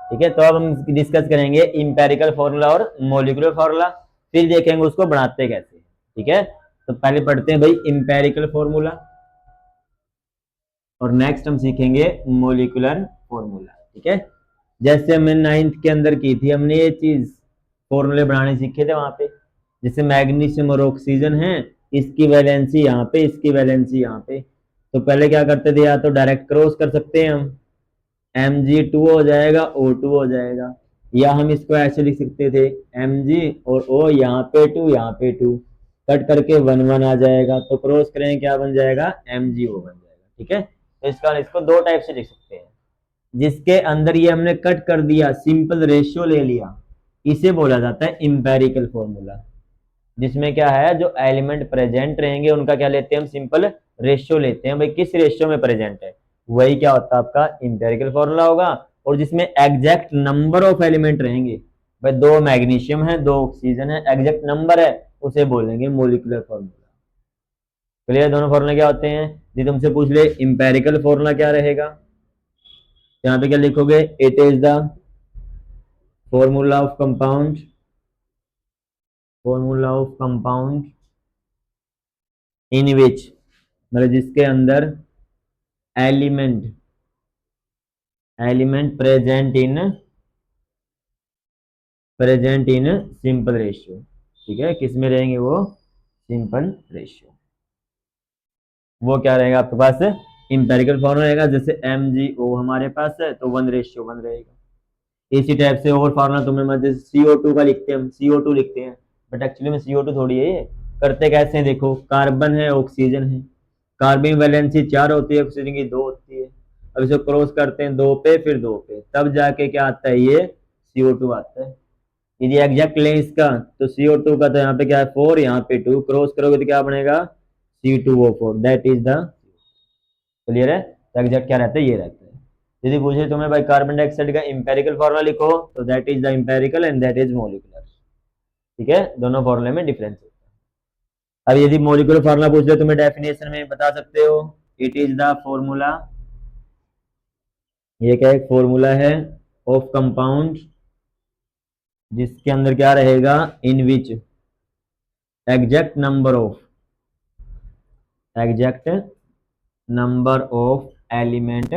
ठीक है, तो अब हम डिस्कस करेंगे इंपेरिकल फॉर्मूला और मोलिकुलर फॉर्मूला, फिर देखेंगे उसको बनाते कैसे। ठीक है, तो पहले पढ़ते हैं भाई इंपेरिकल फॉर्मूला और नेक्स्ट हम सीखेंगे मोलिकुलर फॉर्मूला। ठीक है, जैसे हमने 9th के अंदर की थी, हमने ये चीज फॉर्मूले बनाने सीखे थे वहां पे। जैसे मैग्नीशियम और ऑक्सीजन है, इसकी वैलेंसी यहाँ पे, इसकी वैलेंसी यहाँ पे। तो पहले क्या करते थे, या तो डायरेक्ट क्रॉस कर सकते हैं हम, Mg2 हो जाएगा, O2 हो जाएगा, या हम इसको ऐसे लिख सकते थे Mg और O, यहाँ पे 2 यहाँ पे 2, कट करके 1 1 आ जाएगा, तो क्रॉस करेंगे क्या बन जाएगा, MgO बन जाएगा। ठीक है, तो इसका इसको दो टाइप से लिख सकते हैं। जिसके अंदर ये हमने कट कर दिया, सिंपल रेशियो ले लिया, इसे बोला जाता है इंपेरिकल फॉर्मूला। जिसमें क्या है, जो एलिमेंट प्रेजेंट रहेंगे उनका क्या लेते हैं हम, सिंपल रेशियो लेते हैं। भाई किस रेशियो में प्रेजेंट है, वही क्या होता है आपका इंपेरिकल फॉर्मूला होगा। और जिसमें एग्जैक्ट नंबर ऑफ एलिमेंट रहेंगे, भाई 2 मैग्नीशियम है 2 ऑक्सीजन है, एग्जैक्ट नंबर है, उसे बोलेंगे मोलिकुलर फॉर्मूला। क्लियर, दोनों फॉर्मूला क्या होते हैं। यदि तुमसे पूछ ले इंपेरिकल फॉर्मूला क्या रहेगा, यहाँ पे क्या लिखोगे, it is the formula of compound, formula of compound in which, मतलब जिसके अंदर element element present in simple ratio. ठीक है, किस में रहेंगे वो, सिंपल रेशियो। वो क्या रहेगा आपके पास, इंपेरिकल फॉर्मूला रहेगा। जैसे MgO हमारे पास है तो 1:1 रहेगा। इसी टाइप से और फॉर्मूला तुम्हें, जैसे CO2 का लिखते हैं हम, CO2 लिखते हैं, बट एक्चुअली में CO2 थोड़ी है ये। करते कैसे हैं, देखो कार्बन है ऑक्सीजन है, कार्बन वैलेंसी 4 होती है, ऑक्सीजन की 2 होती है। अब इसे क्रॉस करते हैं 2 पे फिर 2 पे, तब जाके क्या आता है, ये CO2 आता है। यदि एग्जैक्ट लें इसका, तो CO2 का तो यहाँ पे क्या है 4, यहाँ पे 2, क्रॉस करोगे तो क्या बनेगा, C2O4, that is the. Clear है, तो एग्जैक्ट क्या रहता है, ये रहता है। यदि पूछे तुम्हें भाई कार्बन डाइऑक्साइड का इंपेरिकल फॉर्मूला लिखो, तो that is the empirical and that is molecular. ठीक है, दोनों फॉर्मूले में डिफरेंस होता है। अब यदि मोलिकुलर फॉर्मूला पूछ ले, तुम्हें डेफिनेशन में बता सकते हो, इट इज द फॉर्मूला, ये क्या एक फॉर्मूला है ऑफ कंपाउंड, जिसके अंदर क्या रहेगा, in which exact number of element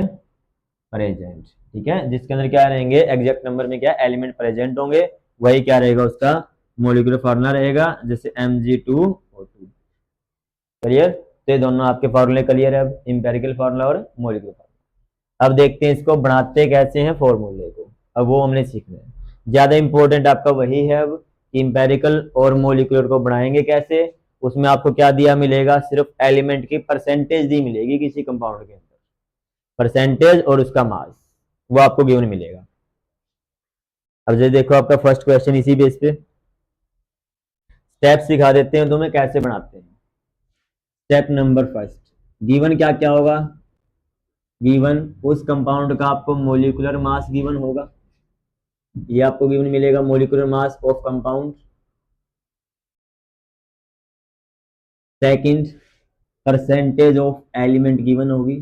present. ठीक है, जिसके अंदर क्या रहेंगे, एग्जैक्ट नंबर में क्या एलिमेंट प्रेजेंट होंगे, वही क्या रहेगा उसका मोलिकुलर फॉर्मूला रहेगा। जैसे Mg2O2। क्लियर, तो ये दोनों आपके फॉर्मूले क्लियर है, अब इंपेरिकल फॉर्मूला और मोलिकुलर फॉर्मूला। अब देखते हैं इसको बनाते कैसे हैं फॉर्मूले को, अब वो हमने सीखना है। ज्यादा इंपॉर्टेंट आपका वही है अब, इंपेरिकल और मोलिकुलर को बनाएंगे कैसे। उसमें आपको क्या दिया मिलेगा, सिर्फ एलिमेंट की परसेंटेज दी मिलेगी किसी कंपाउंड के अंदर, परसेंटेज और उसका मास, वो आपको गिवन मिलेगा। अब जो देखो आपका फर्स्ट क्वेश्चन इसी बेस पे, स्टेप सिखा देते हैं तुम्हें कैसे बनाते हैं। स्टेप नंबर फर्स्ट, गिवन क्या क्या होगा, गिवन उस कंपाउंड का आपको मोलिकुलर मास गिवन होगा, ये आपको गिवन मिलेगा molecular mass of compound. Second, percentage of element given होगी,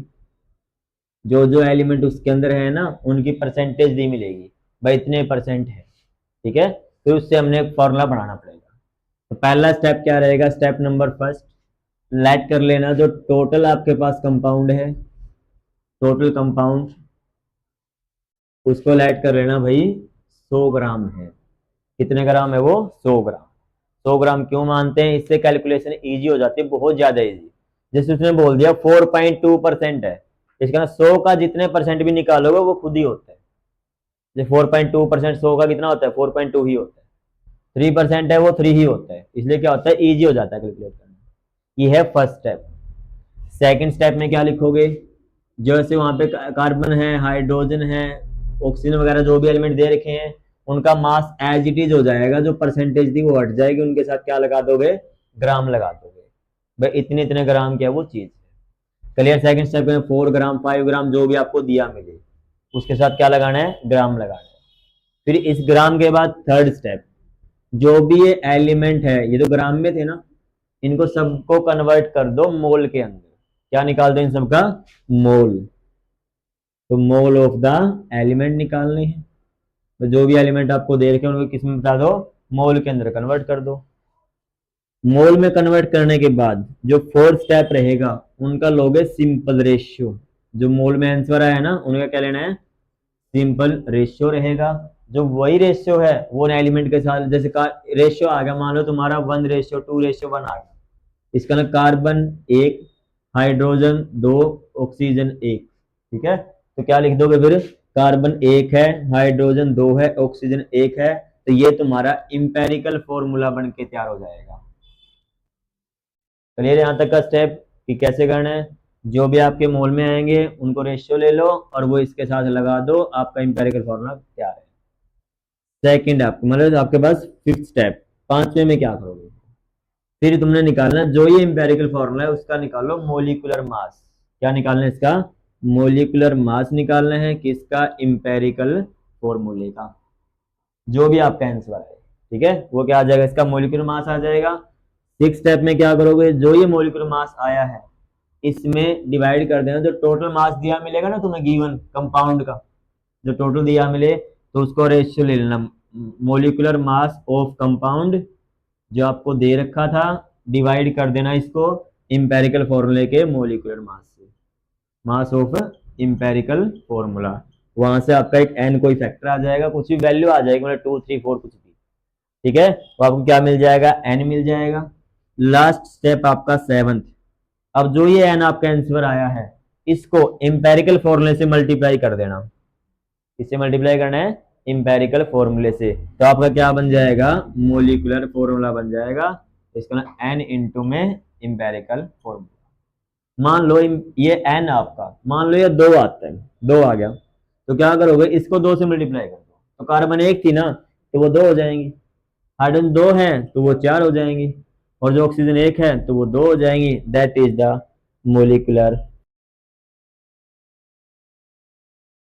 जो जो एलिमेंट उसके अंदर है ना उनकी परसेंटेज दी मिलेगी, भाई इतने परसेंट है। ठीक है, तो उससे हमने एक फॉर्मूला बनाना पड़ेगा। तो पहला स्टेप क्या रहेगा, स्टेप नंबर फर्स्ट, लेट कर लेना जो टोटल आपके पास कंपाउंड है, टोटल कंपाउंड, उसको लेट कर लेना भाई 100 ग्राम है। कितने ग्राम है वो, 100 ग्राम। 100 ग्राम क्यों मानते हैं, इससे कैलकुलेशन इजी हो जाती है, बहुत ज्यादा इजी। जैसे उसने बोल दिया 4.2% है, इसका ना 100 का जितने परसेंट भी निकालोगे वो खुद ही होता है। जैसे 4.2%, 100 का कितना होता है, 4.2 ही होता है। 3% है वो 3 ही होता है, इसलिए क्या होता है, इजी हो जाता है कैलकुलेट करना। ये है फर्स्ट स्टेप। सेकंड स्टेप में क्या लिखोगे, जैसे वहां पे कार्बन है, हाइड्रोजन है, ऑक्सीजन वगैरह जो भी एलिमेंट दे रखे हैं, उनका मास एज इट इज हो जाएगा, जो परसेंटेज थी वो हट जाएगी, उनके साथ क्या लगा दोगे, ग्राम लगा दोगे, भाई इतने इतने ग्राम क्या वो चीज है। क्लियर, सेकंड स्टेप में 4 ग्राम 5 ग्राम जो भी आपको दिया मिले, उसके साथ क्या लगाना है, ग्राम लगाना है। फिर इस ग्राम के बाद थर्ड स्टेप, जो भी ये एलिमेंट है, ये तो ग्राम में थे ना, इनको सबको कन्वर्ट कर दो मोल के अंदर, क्या निकाल दो इन सबका, मोल। तो मोल ऑफ द एलिमेंट निकालने हैं। तो जो भी एलिमेंट आपको दे रखे हैं उनको किस में बता दो, मोल के अंदर कन्वर्ट कर दो। मोल में कन्वर्ट करने के बाद जो फोर्थ स्टेप रहेगा उनका लोगे सिंपल रेशियो। जो मोल में आंसर आया ना उनका क्या लेना है, सिंपल रेशियो रहेगा। जो वही रेशियो है वो एलिमेंट के साथ, जैसे का रेशियो आ गया, मान लो तुम्हारा 1:2:1 आ गया, इसका ना कार्बन 1, हाइड्रोजन 2, ऑक्सीजन 1। ठीक है, तो क्या लिख दोगे फिर, कार्बन 1 है, हाइड्रोजन 2 है, ऑक्सीजन 1 है, तो ये तुम्हारा इंपेरिकल फॉर्मूला बन के तैयार हो जाएगा। क्लियर यहाँ तक का स्टेप कि कैसे करना है। जो भी आपके मोल में आएंगे उनको रेशियो ले लो और वो इसके साथ लगा दो, आपका इंपेरिकल फॉर्मूला तैयार है। सेकंड आपको मतलब आपके पास फिफ्थ स्टेप, पांचवें में क्या करोगे, फिर तुमने निकालना जो ये इंपेरिकल फॉर्मूला है उसका निकालो मोलिकुलर मास। क्या निकालना है इसका, मोलिकुलर मास निकालना है किसका, इंपेरिकल फॉर्मूले का, जो भी आपका आंसर है। ठीक है, वो क्या आ जाएगा, इसका मोलिकुलर मास आ जाएगा। सिक्स स्टेप में क्या करोगे, जो ये मोलिकुलर मास आया है इसमें डिवाइड कर देना, जो टोटल मास दिया मिलेगा ना तुम्हें गिवन कंपाउंड का, जो टोटल दिया मिले तो उसको रेशियो ले लेना, मोलिकुलर मास ऑफ कंपाउंड जो आपको दे रखा था, डिवाइड कर देना इसको इंपेरिकल फॉर्मूले के मोलिकुलर मास से, मास ऑफ इंपेरिकल फॉर्मूला। वहां से आपका एक एन कोई फैक्टर आ जाएगा, कुछ भी वैल्यू आ जाएगी, मतलब 2, 3, 4 कुछ भी। ठीक है, तो आपको क्या मिल जाएगा, एन मिल जाएगा। लास्ट स्टेप आपका सेवंथ, अब जो ये एन आपका आंसर आया है इसको इंपेरिकल फॉर्मूले से मल्टीप्लाई कर देना। किससे मल्टीप्लाई करना है, इंपेरिकल फॉर्मूले से, तो आपका क्या बन जाएगा, मोलिकुलर फॉर्मूला बन जाएगा। इसका ना एन इंटू में इंपेरिकल फॉर्मूला। मान लो ये एन आपका, मान लो ये 2 आता है, 2 आ गया, तो क्या करोगे, इसको 2 से मल्टीप्लाई कर दो, तो कार्बन 1 थी ना तो वो 2 हो जाएंगी, हाइड्रोजन 2 है तो वो 4 हो जाएंगी, और जो ऑक्सीजन 1 है तो वो 2 हो जाएंगी। That is the molecular